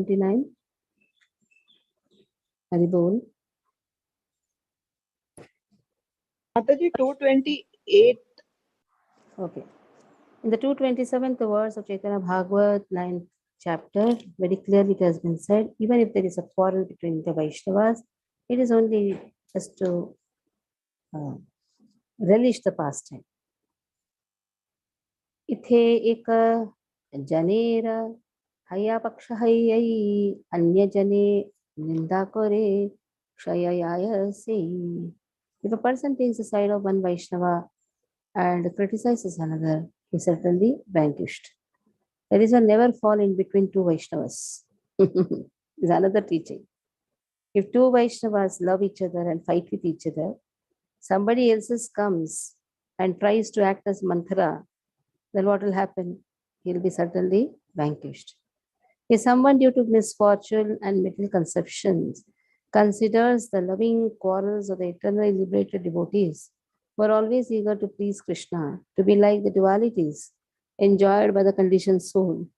229. Haribol. Mataji, 228. Okay. In the 227th verse of Chaitanya Bhagavata 9th chapter, very clearly it has been said, even if there is a quarrel between the Vaishnavas, it is only just to relish the pastime. इथे एक जनेर हया पक्ष हयई अन्य जने निंदा करे क्षयाय से. If a person takes the side of one Vaishnava and criticizes another, he is certainly vanquished. There is a never fall in between two Vaishnavas. Is another teaching. If two Vaishnavas love each other and fight with each other, somebody else comes and tries to act as mantra, then what will happen? He will be certainly vanquished. If someone due to misfortune and material conceptions considers the loving quarrels of the eternally liberated devotees who are always eager to please Krishna to be like the dualities enjoyed by the conditioned soul,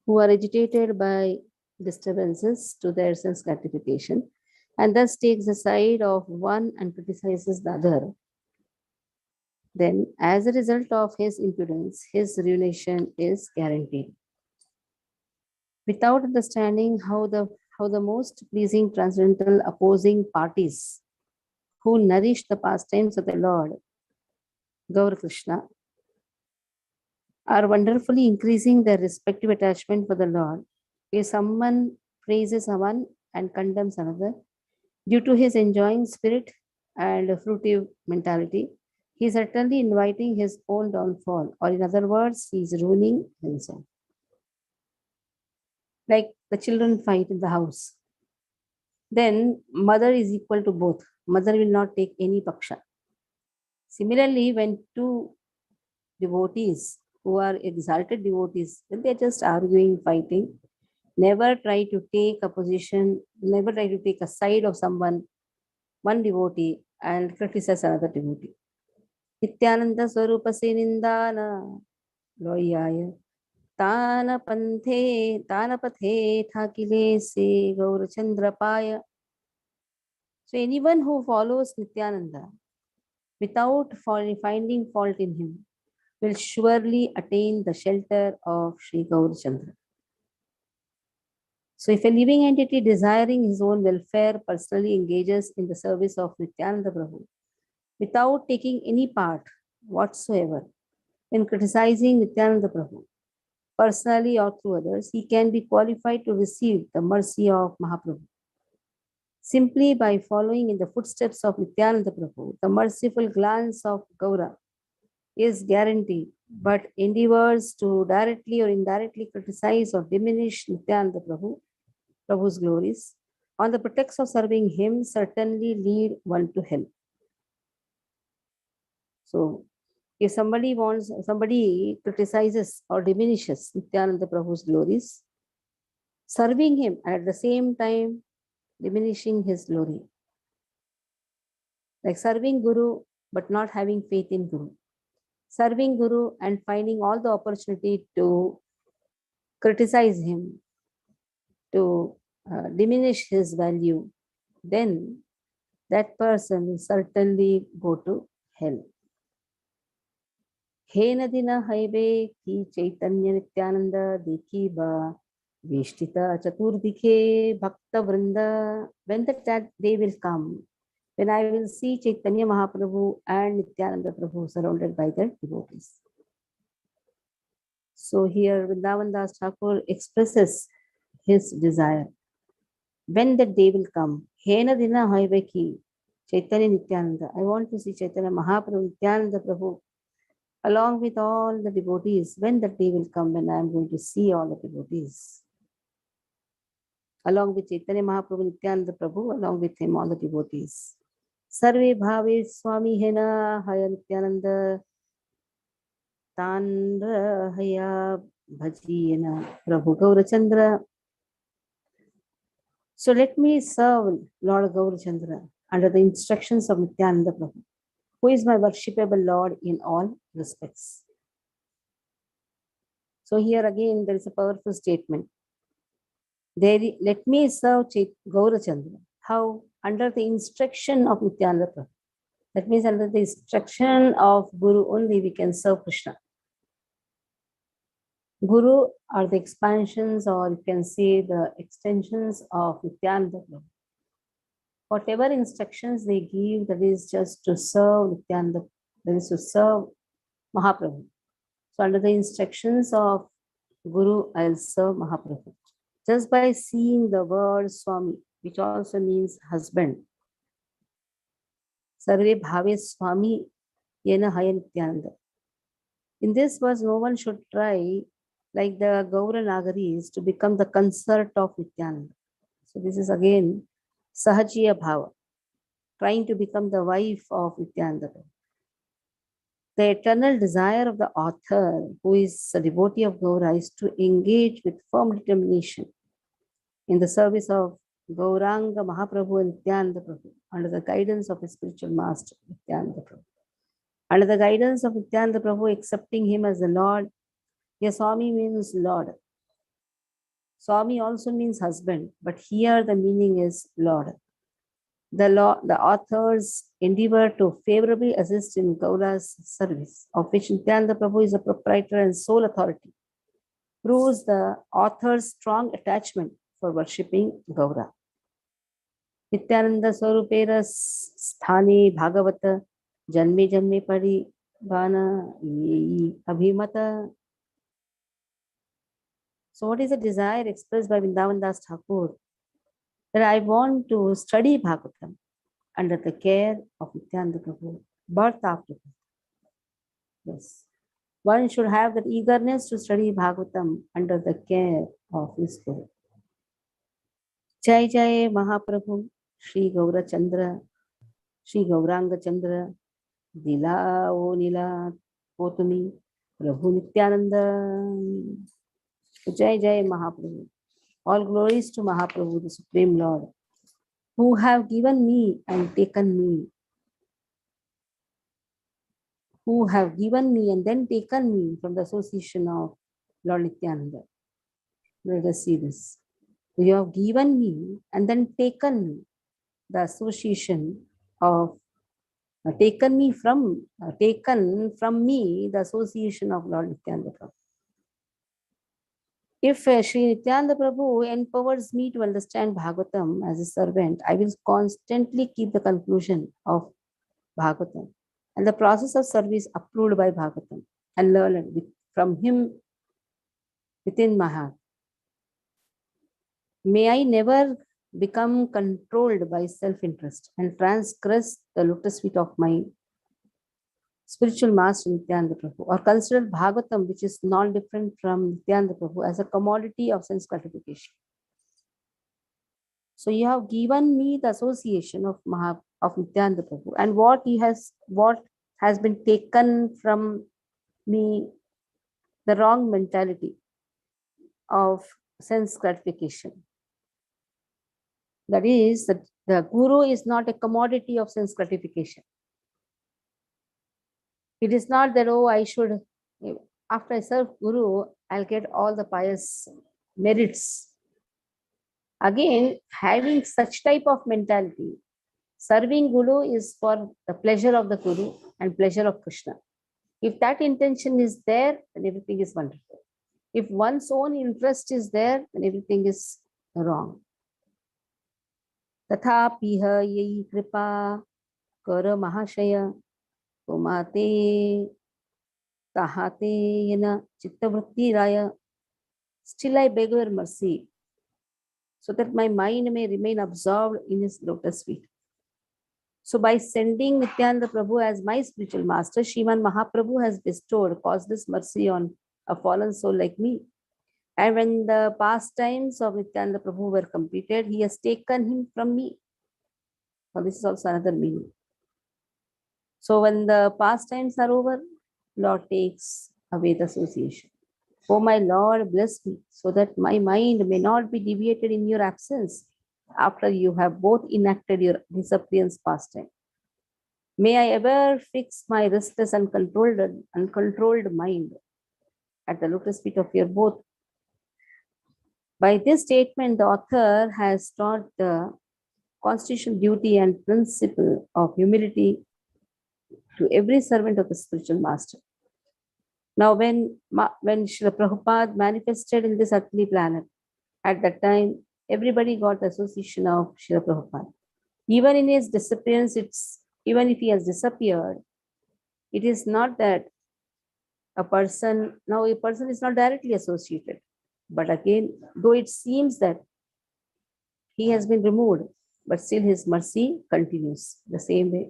who are agitated by disturbances to their sense gratification, and thus takes the side of one and criticizes the other, then as a result of his impudence, his ruination is guaranteed. Without understanding how the most pleasing transcendental opposing parties who nourish the pastimes of the Lord, Gaur Krishna, are wonderfully increasing their respective attachment for the Lord. If someone praises one and condemns another, due to his enjoying spirit and fruitive mentality, he is certainly inviting his own downfall, or in other words, he is ruining himself. Like the children fight in the house, then mother is equal to both. Mother will not take any paksha. Similarly, when two devotees who are exalted devotees, when they are just arguing, fighting, never try to take a position, never try to take a side of someone, one devotee, and criticize another devotee. Nityananda Swarupa se nindana loyaya Tana panthe thakile se Gaurachandra paya. So anyone who follows Nityananda without finding fault in him will surely attain the shelter of Sri Gaurachandra. So if a living entity desiring his own welfare personally engages in the service of Nityananda Prabhu without taking any part whatsoever in criticizing Nityananda Prabhu, personally or through others, he can be qualified to receive the mercy of Mahaprabhu. Simply by following in the footsteps of Nityananda Prabhu, the merciful glance of Gaura is guaranteed, but endeavors to directly or indirectly criticize or diminish Nityananda Prabhu's glories, on the pretext of serving him, certainly lead one to hell. So, if somebody criticizes or diminishes Nityananda Prabhu's glories, serving him and at the same time diminishing his glory, like serving Guru but not having faith in Guru, serving Guru and finding all the opportunity to criticize him, to diminish his value, then that person will certainly go to hell. हे नदीन हैबे की चैतन्य नित्यानंद देखी बा वेष्टिता चतुर्दिखे भक्त वृंदा. When that day will come, when I will see Chaitanya Mahaprabhu and Nityananda Prabhu surrounded by their devotees. So here Vrindavan Das Thakur expresses his desire. When that day will come, He Nadina Haive ki Chaitanya Nityananda. I want to see Chaitanya Mahaprabhu, Nityananda Prabhu, along with all the devotees. When that day will come, when I am going to see all the devotees, along with Chaitanya Mahaprabhu, Nityananda Prabhu, along with him all the devotees. Sarve Bhave Swami Hena Haya Nityananda Tandra Haya Bhajiyana Prabhu Gaurachandra. So let me serve Lord Gaurachandra under the instructions of Nityananda Prabhu, who is my worshipable Lord in all respects. So here again there is a powerful statement. Let me serve Gaurachandra. How? Under the instruction of Nityananda Prabhu. That means under the instruction of Guru only we can serve Krishna. Guru are the expansions, or you can say the extensions of Nityananda Prabhu. Whatever instructions they give, that is just to serve Nityananda, that is to serve Mahaprabhu. So under the instructions of Guru, I'll serve Mahaprabhu. Just by seeing the word Swami, which also means husband. Sarve bhave Swami yena haya Nityananda. In this verse, no one should try, like the Gaura Nagaris, to become the consort of Nityananda. So this is again Sahajiya Bhava, trying to become the wife of Nityananda. The eternal desire of the author, who is a devotee of Gaura, is to engage with firm determination in the service of Gauranga Mahaprabhu and Nityananda Prabhu under the guidance of his spiritual master, Nityananda Prabhu. Under the guidance of Nityananda Prabhu, accepting him as the Lord. Here, Swami means Lord. Swami also means husband, but here the meaning is Lord. The authors endeavor to favorably assist in Gaura's service, of which Nityananda Prabhu is the proprietor and sole authority, proves the author's strong attachment for worshipping Gaura. Nityananda Swarupera Sthane Bhagavata Janme Janme Pari Bana Abhimata. So what is the desire expressed by Vrindavan Das Thakur? That I want to study Bhagavatam under the care of Nityananda Prabhu, birth after birth. Yes. One should have that eagerness to study Bhagavatam under the care of his Guru. Jai Jai Mahaprabhu, Shri Gaura Chandra, Shri Gauranga Chandra, Dila O Nila Potumi, Prabhu Nityananda. Jai Jai Mahaprabhu. All glories to Mahaprabhu, the Supreme Lord, who have given me and taken me, who have given me and then taken me from the association of Lord Nityananda. Let us see this. You have given me and then taken me, the association of, taken from me, the association of Lord Nityananda Prabhu. If Sri Nityananda Prabhu empowers me to understand Bhagavatam as a servant, I will constantly keep the conclusion of Bhagavatam and the process of service approved by Bhagavatam and learn from him within my heart. May I never become controlled by self-interest and transgress the lotus feet of my spiritual master Nityananda Prabhu, or consider Bhagavatam, which is non-different from Nityananda Prabhu, as a commodity of sense gratification. So you have given me the association of Nityananda Prabhu, and what has been taken from me, the wrong mentality of sense gratification. That is, that the Guru is not a commodity of sense gratification. It is not that, oh, I should, after I serve Guru, I'll get all the pious merits. Again, having such type of mentality, serving Guru is for the pleasure of the Guru and pleasure of Krishna. If that intention is there, then everything is wonderful. If one's own interest is there, then everything is wrong. Tathapiha yai kripa kara mahashaya kumate tahate yena chittavritti raya. Still I beg your mercy, so that my mind may remain absorbed in his lotus feet. So by sending Nityananda Prabhu as my spiritual master, Shriman Mahaprabhu has bestowed causeless mercy on a fallen soul like me. And when the pastimes of Nityananda Prabhu were completed, he has taken him from me. Now this is also another meaning. So when the pastimes are over, Lord takes away the association. Oh my Lord, bless me, so that my mind may not be deviated in your absence after you have both enacted your disappearance pastime. May I ever fix my restless and uncontrolled mind at the lotus feet of your both By this statement, the author has taught the constitutional duty and principle of humility to every servant of the spiritual master. Now, when Srila Prabhupada manifested in this earthly planet, at that time, everybody got the association of Srila Prabhupada. Even in his disappearance, even if he has disappeared, it is not that a person is not directly associated. But again, though it seems that he has been removed, but still his mercy continues the same way.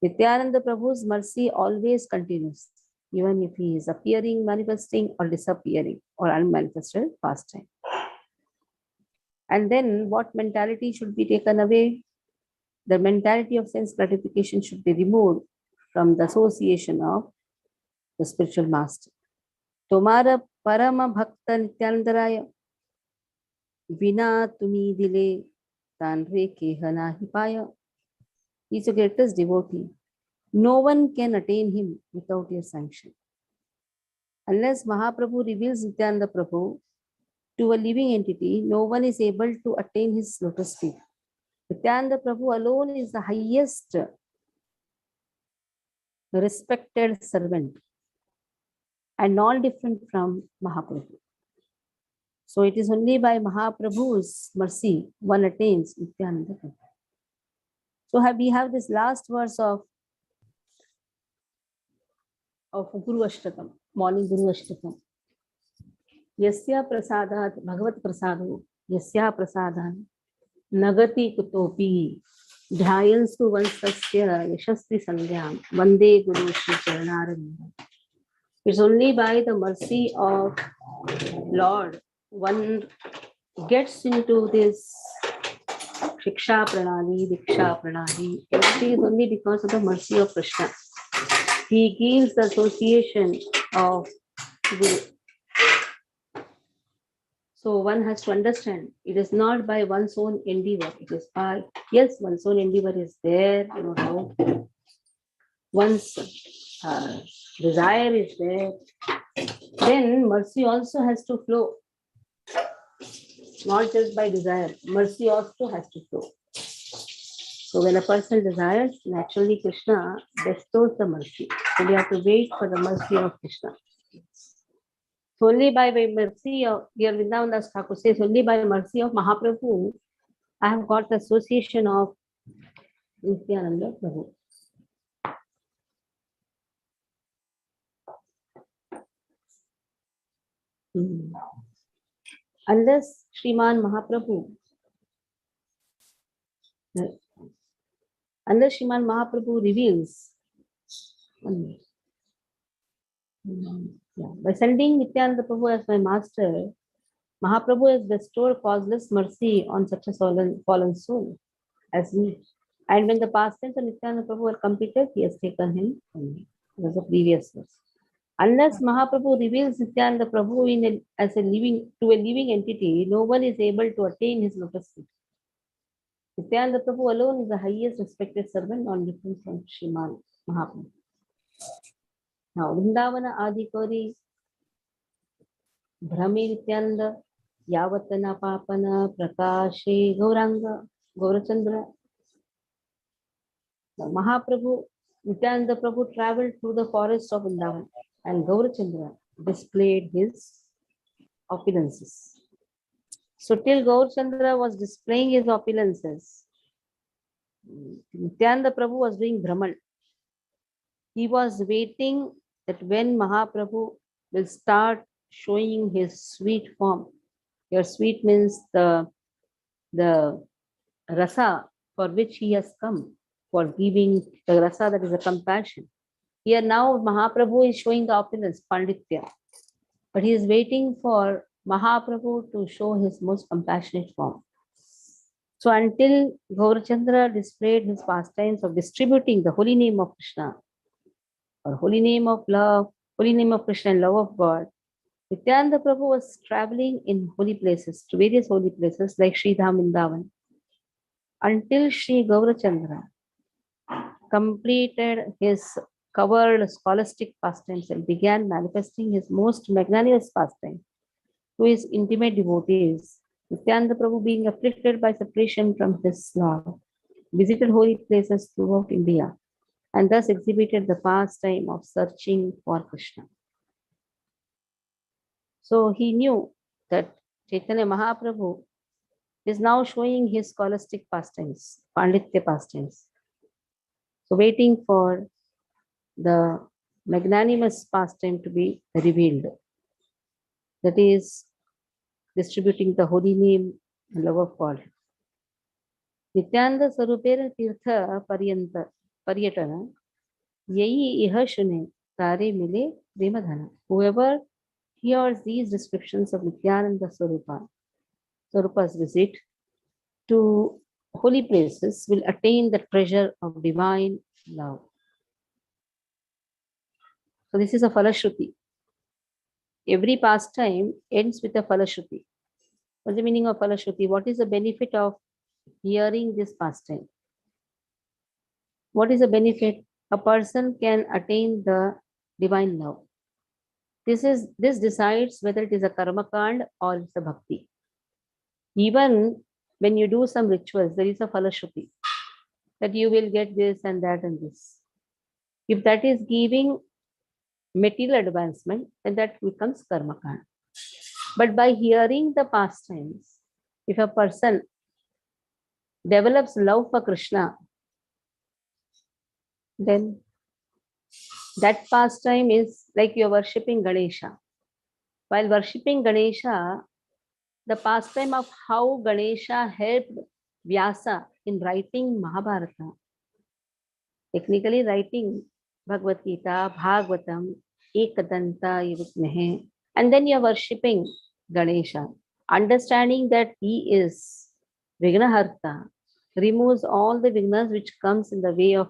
Nityananda Prabhu's mercy always continues, even if he is appearing, manifesting, or disappearing, or unmanifested pastime. And then what mentality should be taken away? The mentality of sense gratification should be removed from the association of the spiritual master. Tomara parama bhakta nityanandaraya vina tumi dile tanre kehana hipaya. He is the greatest devotee. No one can attain him without your sanction. Unless Mahaprabhu reveals Nityananda Prabhu to a living entity, no one is able to attain his lotus feet. Nityananda Prabhu alone is the highest respected servant and not different from Mahaprabhu. So it is only by Mahaprabhu's mercy one attains Nityananda Prabhu. So we have this last verse of Guru Ashtakam, morning Guru Ashtakam. Yasya prasadat Bhagavat prasado Yasya prasadan Nagati kutopi dhyayansu vansasya yashasvi sandhyam Vande Guru Shri Charanarindam. It's only by the mercy of Lord one gets into this Shiksha Pranali, Diksha Pranali. Everything is only because of the mercy of Krishna. He gives the association of Guru. So one has to understand it is not by one's own endeavor. It is by, yes, one's own endeavor is there, no doubt. One's desire is there. Then mercy also has to flow. Not just by desire, mercy also has to flow. So when a person desires, naturally Krishna bestows the mercy. So we have to wait for the mercy of Krishna. So only by mercy of, dear Vrindavan Das Thakur says, only by mercy of Mahaprabhu, I have got the association of Nityananda Prabhu. Unless Sriman Mahaprabhu reveals, by sending Nityananda Prabhu as my master, Mahaprabhu has bestowed causeless mercy on such a fallen soul as me. And when the pastimes of Nityananda Prabhu are completed, he has taken him from me. That was the previous verse. Unless Mahaprabhu reveals Nityananda Prabhu as a living entity, no one is able to attain his lotus feet. Nityananda Prabhu alone is the highest respected servant, not different from Sriman Mahaprabhu. Now, Vrindavana Adikari Brahmi Nityananda Yavatana Papana Prakashe Gauranga Gaurachandra. Now, Mahaprabhu Nityananda Prabhu traveled through the forest of Vrindavan and Gaurachandra displayed his opulences. So till Gaurachandra was displaying his opulences, Nityananda Prabhu was doing Brahman. He was waiting that when Mahaprabhu will start showing his sweet form. Your sweet means the rasa for which he has come, for giving the rasa, that is a compassion. Here now Mahaprabhu is showing the opulence, Panditya. But he is waiting for Mahaprabhu to show his most compassionate form. So until Gaurachandra displayed his pastimes of distributing the holy name of Krishna, or holy name of love, holy name of Krishna and love of God, Nityananda Prabhu was traveling in holy places, to various holy places like Sri Dham Vrindavan, until Sri Gaurachandra completed his covered scholastic pastimes and began manifesting his most magnanimous pastime. to his intimate devotees. Nityananda Prabhu, being afflicted by separation from his Lord, visited holy places throughout India and thus exhibited the pastime of searching for Krishna. So he knew that Chaitanya Mahaprabhu is now showing his scholastic pastimes, Panditya pastimes. So waiting for the magnanimous pastime to be revealed. That is distributing the holy name and love of God. Nityananda Sarupera Tirtha Paryatana Yai Iha Shune Tare Mile Premadhana. Whoever hears these descriptions of Nityananda Sarupa's visit to holy places will attain the treasure of divine love. So this is a Falashruti. Every pastime ends with a Falashruti. What's the meaning of Falashruti? What is the benefit of hearing this pastime? What is the benefit? A person can attain the divine love. This decides whether it is a karma kand or it's a bhakti. Even when you do some rituals, there is a Falashruti that you will get this and that and this. If that is giving material advancement, then that becomes karma kand. But by hearing the pastimes, if a person develops love for Krishna, then that pastime is like you're worshipping Ganesha. While worshipping Ganesha, the pastime of how Ganesha helped Vyasa in writing Mahabharata, technically writing Bhagavad Gita, Bhagavatam, Ekadanta, Yavitmehe, and then you're worshipping Ganesha, understanding that he is Vignaharta, removes all the vignas which comes in the way of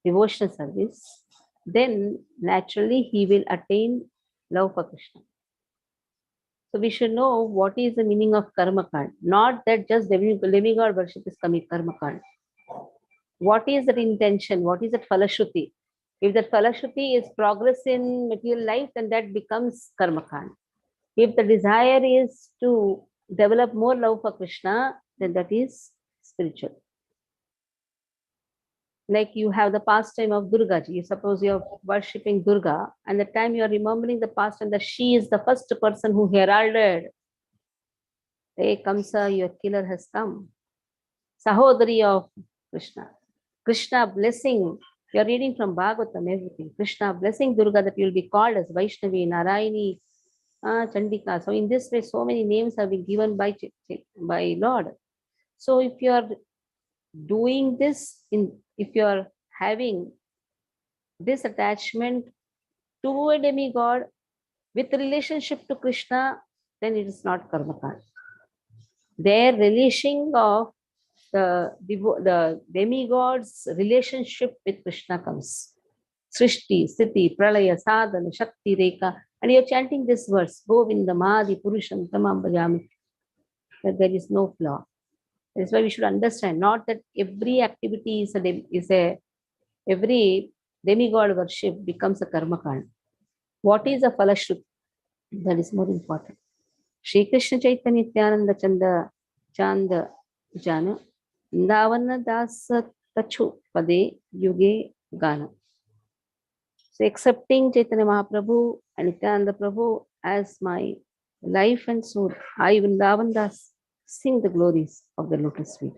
devotional service, then naturally he will attain love for Krishna. So we should know what is the meaning of karma kand, not that just demigod worship is karma kand. What is that intention? What is that falashruti? If that falashruti is progress in material life, then that becomes karma kand. If the desire is to develop more love for Krishna, then that is spiritual. Like you have the pastime of Durga ji. Suppose you are worshipping Durga, and the time you are remembering the pastime that she is the first person who heralded, hey Kamsa, your killer has come. Sahodari of Krishna. Krishna blessing. You are reading from Bhagavatam, everything. Krishna blessing Durga that you will be called as Vaishnavi, Narayani, Chandika. So in this way, so many names have been given by Lord. So if you are doing this, if you are having this attachment to a demigod with relationship to Krishna, then it is not karma kand. Their relishing of the demigod's relationship with Krishna comes. Srishti, Sthiti, Pralaya, Sadhana, Shakti, Rekha. And you're chanting this verse, Govinda, Mahadi, Purusham, Tamam Bhajami, that there is no flaw. That's why we should understand, not that every activity every demigod worship becomes a karma kand. What is a falashruti? That is more important. Shri Krishna Chaitanya Nityananda Chanda Jana Ndavana Das Tachu Pade Yuge Gana. So accepting Chaitanya Mahaprabhu and Nityananda Prabhu as my life and soul, I Vrindavan Das sing the glories of the lotus feet.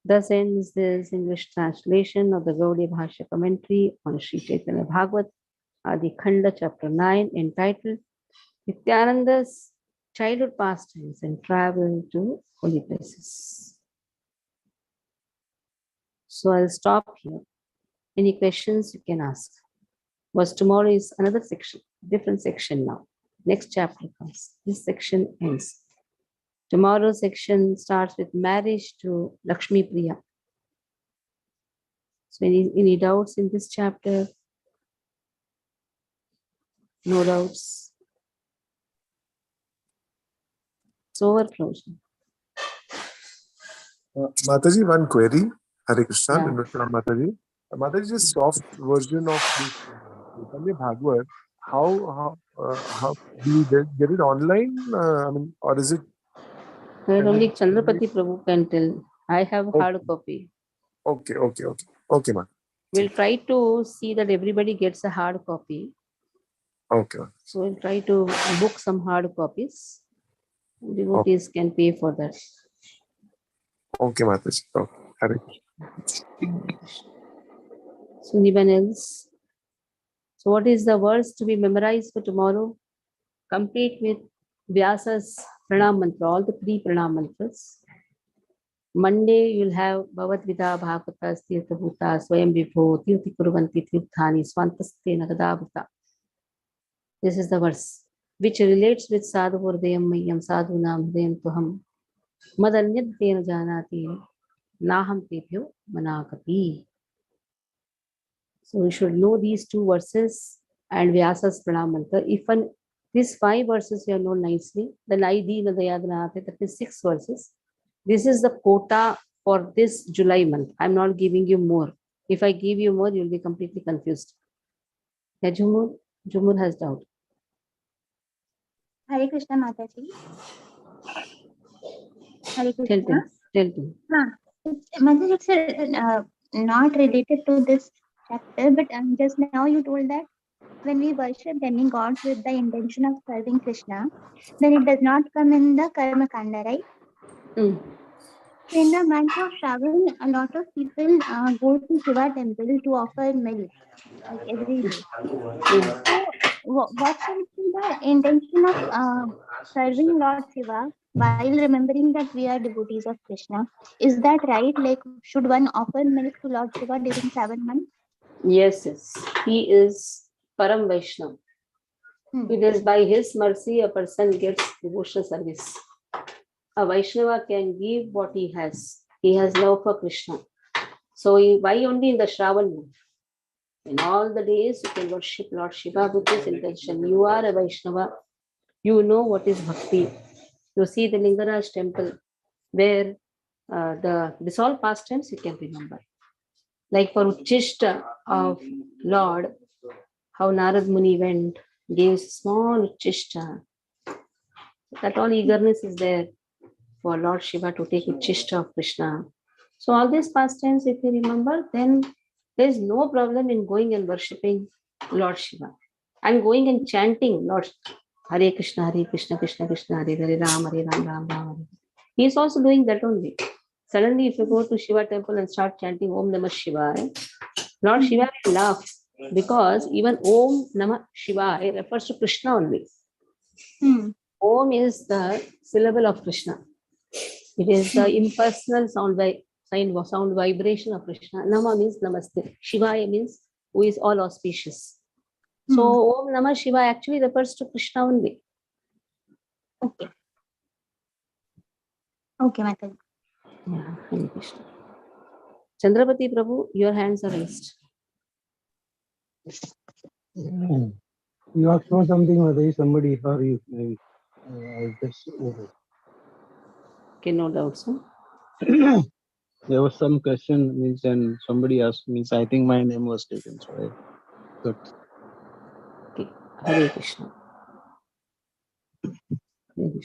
Thus ends this English translation of the Gaudiya Bhashya commentary on Sri Chaitanya Bhagavata Adikhand Chapter 9, entitled Nityananda's childhood pastimes and travel to holy places. So I'll stop here. Any questions you can ask. Because tomorrow is another section, different section now. Next chapter comes. This section ends. Tomorrow's section starts with marriage to Lakshmi Priya. So any doubts in this chapter? No doubts. It's overflow. Mataji, one query. Hare Krishna, Yeah. Namaskar, Mataji. Mataji, a soft version of this Chaitanya Bhagavat how do you get it online? I mean, or is it? Where only Chandrapati Prabhu can tell. I have hard copy. Okay, ma'am. We'll try to see that everybody gets a hard copy. Okay. So we'll try to book some hard copies. Devotees can pay for that. Okay, Mataji. Okay. Hare So anyone else? So what is the words to be memorized for tomorrow? Complete with Vyasa's pranam mantra, all the 3 pranam mantras. Monday you'll have Bhagavad Bhagavata Tirtha Bhuta Swayam Vibho Tirthi Kuruvanti Tirthani Swantaste Nagadabhuta. This is the verse which relates with Sadhu Vardayam Mayam Sadhu Nam Hridayam Tuham Madanyad Tena Janati Naham Tebhyo Manakati. So we should know these 2 verses and Vyasa's pranam mantra. If these 5 verses you have known nicely, then Aidi Nadayadhanate, that is 6 verses. This is the quota for this July month. I'm not giving you more. If I give you more, you'll be completely confused. Yeah, Jumur has doubt. Hare Krishna Mataji. Hare Krishna. Tell me. Mataji, it's not related to this chapter, but just now you told that when we worship demigods with the intention of serving Krishna, then it does not come in the Karma Kanda, right? Mm. In the month of Shravan, a lot of people go to Shiva temple to offer milk, like every day. So, what should be the intention of serving Lord Shiva while remembering that we are devotees of Krishna? Is that right? Like, should one offer milk to Lord Shiva during 7 months? Yes. He is Param Vaishnav. It is by his mercy a person gets devotional service. A Vaishnava can give what he has. He has love for Krishna. So why only in the Shravan month? In all the days you can worship Lord Shiva with this intention. You are a Vaishnava. You know what is bhakti. You see the Lingaraj temple where this all pastimes you can remember. Like for Uchishta of Lord, how Narad Muni went, gave small Uchishta. That all eagerness is there for Lord Shiva to take Uchishta of Krishna. So all these pastimes, if you remember, then there is no problem in going and worshipping Lord Shiva. I'm going and chanting Lord Hare Krishna, Krishna Krishna, Hare Hare, Ram, Ram, Ram. He is also doing that only. Suddenly, if you go to Shiva temple and start chanting Om Namah Shivaya, Lord Shiva will laugh because even Om Namah Shivaya refers to Krishna only. Om is the syllable of Krishna. It is the impersonal sound vibration of Krishna. Nama means Namaste. Shivaya means who is all auspicious. So Om Namah Shivaya actually refers to Krishna only. Okay. Okay, Mataji. Yeah, Hare Krishna. Chandrapati Prabhu, your hands are raised. You asked for something, Mataji, somebody or you maybe. I just Okay, no doubts. Huh? there was some question means and somebody asked means I think my name was taken, so I got. Okay, Hare Krishna.